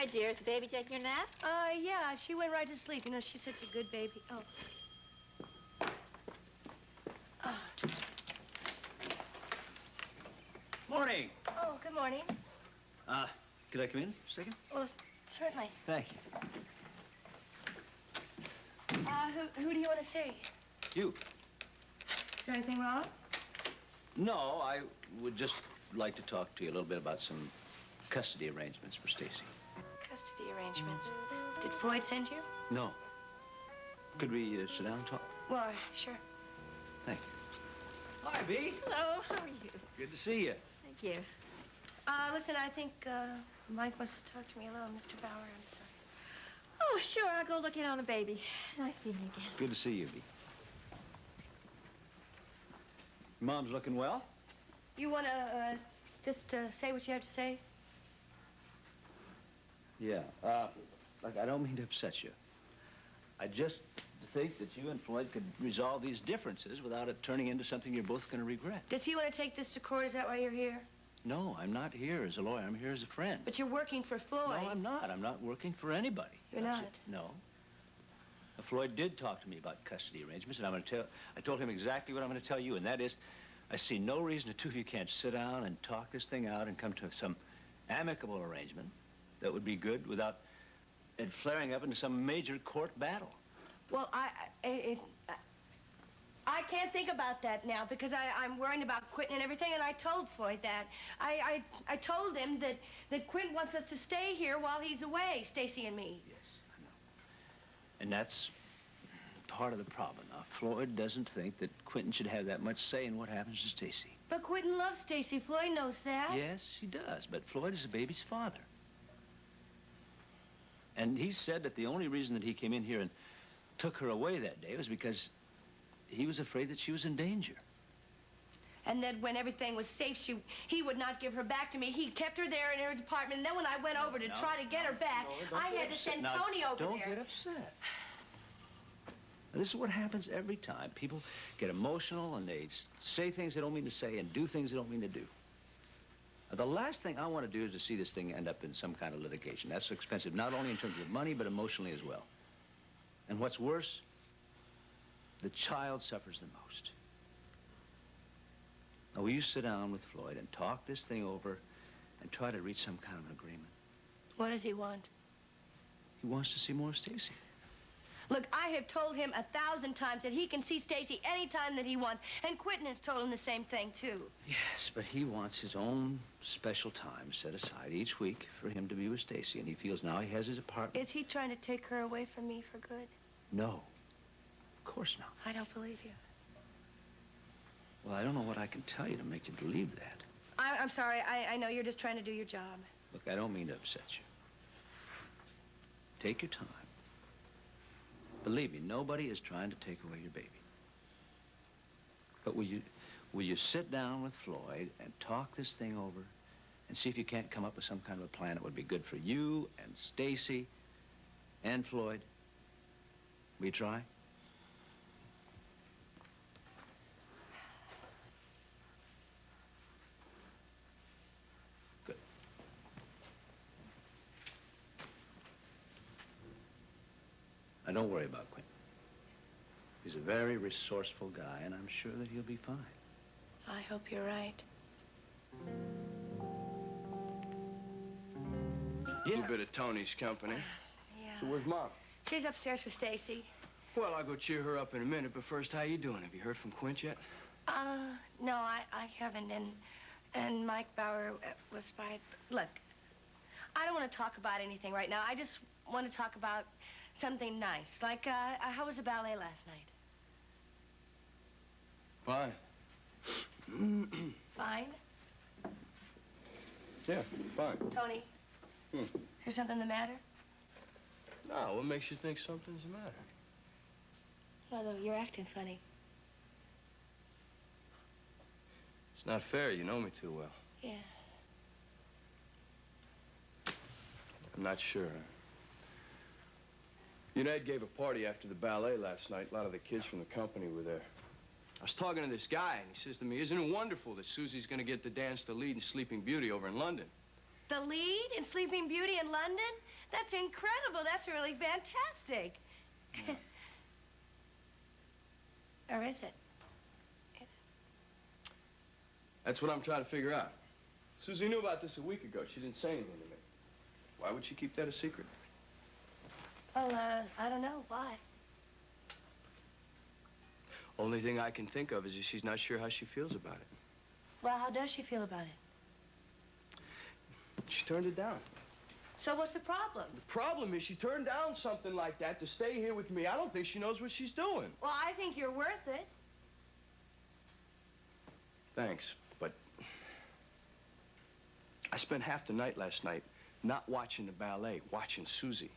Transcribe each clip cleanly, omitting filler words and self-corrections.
Hi, dear. Is the baby taking a nap? Yeah, she went right to sleep. You know, she's such a good baby. Oh. Morning. Oh, good morning. Could I come in for a second? Well, certainly. Thank you. Who do you want to see? You? Is there anything wrong? No, I would just like to talk to you a little bit about some custody arrangements for Stacy. Custody arrangements. Did Floyd send you? No. Could we sit down and talk? Well, sure. Thank you. Hi, Bee. Hello, how are you? Good to see you. Thank you. Listen, I think, Mike wants to talk to me alone. Mr. Bauer, I'm sorry. Oh, sure, I'll go look in on the baby. Nice seeing you again. Good to see you, Bee. Mom's looking well? You want to, just, say what you have to say? Yeah. Look, I don't mean to upset you. I just think that you and Floyd could resolve these differences without it turning into something you're both going to regret. Does he want to take this to court? Is that why you're here? No, I'm not here as a lawyer. I'm here as a friend. But you're working for Floyd. No, I'm not. I'm not working for anybody. You're That's not? it. No. Floyd did talk to me about custody arrangements, and I told him exactly what I'm going to tell you, and that is, I see no reason the two of you can't sit down and talk this thing out and come to some amicable arrangement that would be good without it flaring up into some major court battle. Well, I can't think about that now because I'm worrying about Quint and everything, and I told Floyd that. I told him that Quint wants us to stay here while he's away, Stacy and me. Yes, I know. And that's part of the problem. Now, Floyd doesn't think that Quentin should have that much say in what happens to Stacy. But Quentin loves Stacy. Floyd knows that. Yes, he does, but Floyd is the baby's father. And he said that the only reason that he came in here and took her away that day was because he was afraid that she was in danger. And that when everything was safe, he would not give her back to me. He kept her there in her apartment, and then when I went over to try to get her back, I had to send Tony over there. Don't get upset. Now, this is what happens every time. People get emotional, and they say things they don't mean to say and do things they don't mean to do. Now, the last thing I want to do is to see this thing end up in some kind of litigation. That's expensive, not only in terms of money, but emotionally as well. And what's worse, the child suffers the most. Now, will you sit down with Floyd and talk this thing over and try to reach some kind of an agreement? What does he want? He wants to see more of Stacy. Look, I have told him 1,000 times that he can see Stacy any time that he wants, and Quentin has told him the same thing, too. Yes, but he wants his own special time set aside each week for him to be with Stacy, and he feels now he has his apartment. Is he trying to take her away from me for good? No, of course not. I don't believe you. Well, I don't know what I can tell you to make you believe that. I'm sorry. I know you're just trying to do your job. Look, I don't mean to upset you. Take your time. Believe me, nobody is trying to take away your baby. But will you sit down with Floyd and talk this thing over and see if you can't come up with some kind of a plan that would be good for you and Stacy and Floyd? Will you try? Good. Now, don't worry about Quint. He's a very resourceful guy, and I'm sure that he'll be fine. I hope you're right. A little bit of Tony's company. Yeah. So where's Mom? She's upstairs with Stacy. Well, I'll go cheer her up in a minute, but first, how you doing? Have you heard from Quint yet? No, I haven't, and Mike Bauer was by. Look, I don't want to talk about anything right now. I just want to talk about something nice, like, how was the ballet last night? Fine. Fine? Yeah, fine. Tony? Is there something the matter? No, what makes you think something's the matter? Although you're acting funny. It's not fair. You know me too well. Yeah. I'm not sure. You know, Ed gave a party after the ballet last night. A lot of the kids from the company were there. I was talking to this guy, and he says to me, isn't it wonderful that Susie's going to get to dance the lead in Sleeping Beauty over in London? The lead in Sleeping Beauty in London? That's incredible. That's really fantastic. Yeah. Or is it? That's what I'm trying to figure out. Susie knew about this a week ago. She didn't say anything to me. Why would she keep that a secret? Well, I don't know. Why? Only thing I can think of is that she's not sure how she feels about it. Well, how does she feel about it? She turned it down. So what's the problem? The problem is she turned down something like that to stay here with me. I don't think she knows what she's doing. Well, I think you're worth it. Thanks, but I spent half the night last night not watching the ballet, watching Susie.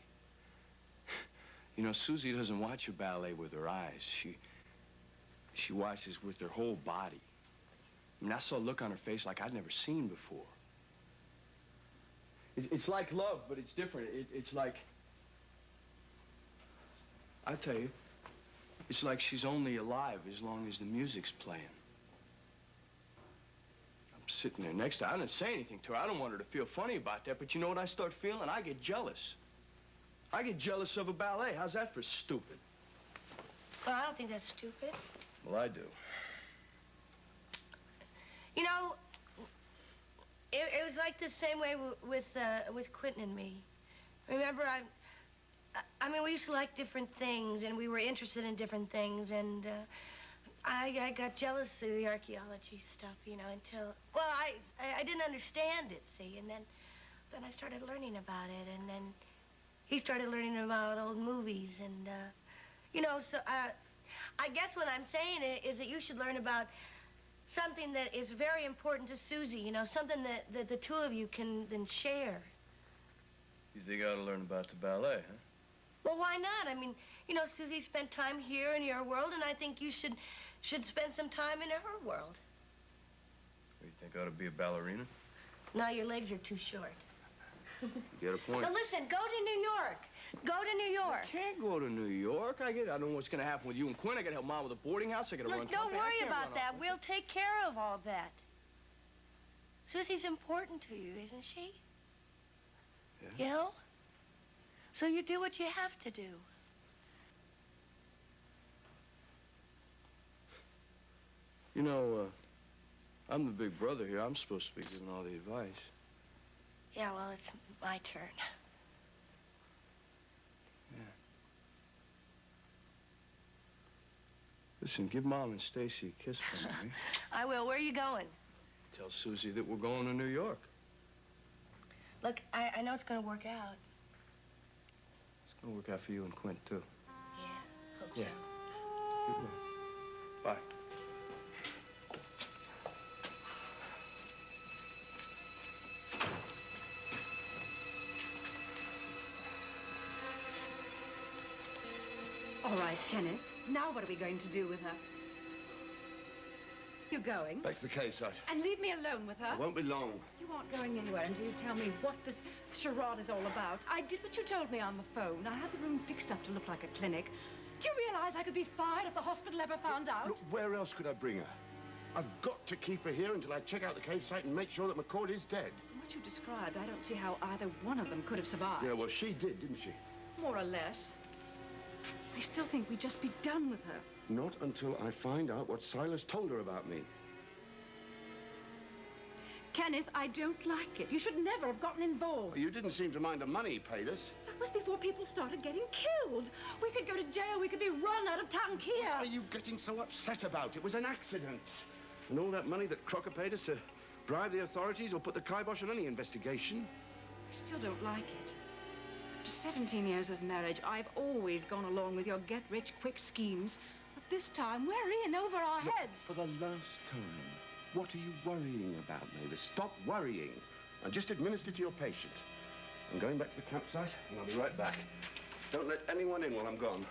You know, Susie doesn't watch a ballet with her eyes. She watches with her whole body. I mean, I saw a look on her face like I'd never seen before. It's like love, but it's different. It's like, I tell you, it's like she's only alive as long as the music's playing. I'm sitting there next to her. I didn't say anything to her. I don't want her to feel funny about that, but you know what I start feeling? I get jealous. I get jealous of a ballet. How's that for stupid? Well, I don't think that's stupid. Well, I do. You know, it was like the same way with Quentin and me. Remember, I mean, we used to like different things, and we were interested in different things, and I got jealous of the archaeology stuff, you know, until, well, I didn't understand it, see, and then I started learning about it, and then he started learning about old movies, and, you know, so I guess what I'm saying is that you should learn about something that is very important to Susie, you know, something that the two of you can then share. You think I ought to learn about the ballet, huh? Well, why not? I mean, you know, Susie spent time here in your world, and I think you should spend some time in her world. You think I ought to be a ballerina? No, your legs are too short. You get a point. Now, listen, go to New York. Go to New York. I can't go to New York. I don't know what's going to happen with you and Quinn. I got to help Mom with a boarding house. I got to run Look, don't company. I worry can't about run that. off. We'll take care of all that. Susie's important to you, isn't she? Yeah. You know? So you do what you have to do. You know, I'm the big brother here. I'm supposed to be giving all the advice. Yeah, well, it's my turn. Yeah. Listen, give Mom and Stacy a kiss for me. I will. Where are you going? Tell Susie that we're going to New York. Look, I know it's going to work out. It's going to work out for you and Quint, too. Yeah, hope Yeah. so. It will. Bye. All right, Kenneth. Now what are we going to do with her? You going? That's the case, Hut. And leave me alone with her? It won't be long. You aren't going anywhere until you tell me what this charade is all about. I did what you told me on the phone. I had the room fixed up to look like a clinic. Do you realize I could be fired if the hospital ever found out? Look, where else could I bring her? I've got to keep her here until I check out the cave site and make sure that McCord is dead. From what you described, I don't see how either one of them could have survived. Yeah, well, she did, didn't she? More or less. I still think we'd just be done with her. Not until I find out what Silas told her about me. Kenneth, I don't like it. You should never have gotten involved. You didn't seem to mind the money he paid us. That was before people started getting killed. We could go to jail. We could be run out of town here. What are you getting so upset about? It was an accident. And all that money that Crocker paid us to bribe the authorities or put the kibosh on any investigation. I still don't like it. After 17 years of marriage, I've always gone along with your get-rich-quick schemes. But this time, we're in over our heads. For the last time, what are you worrying about, Mavis? Stop worrying and just administer to your patient. I'm going back to the campsite, and I'll be right back. Don't let anyone in while I'm gone.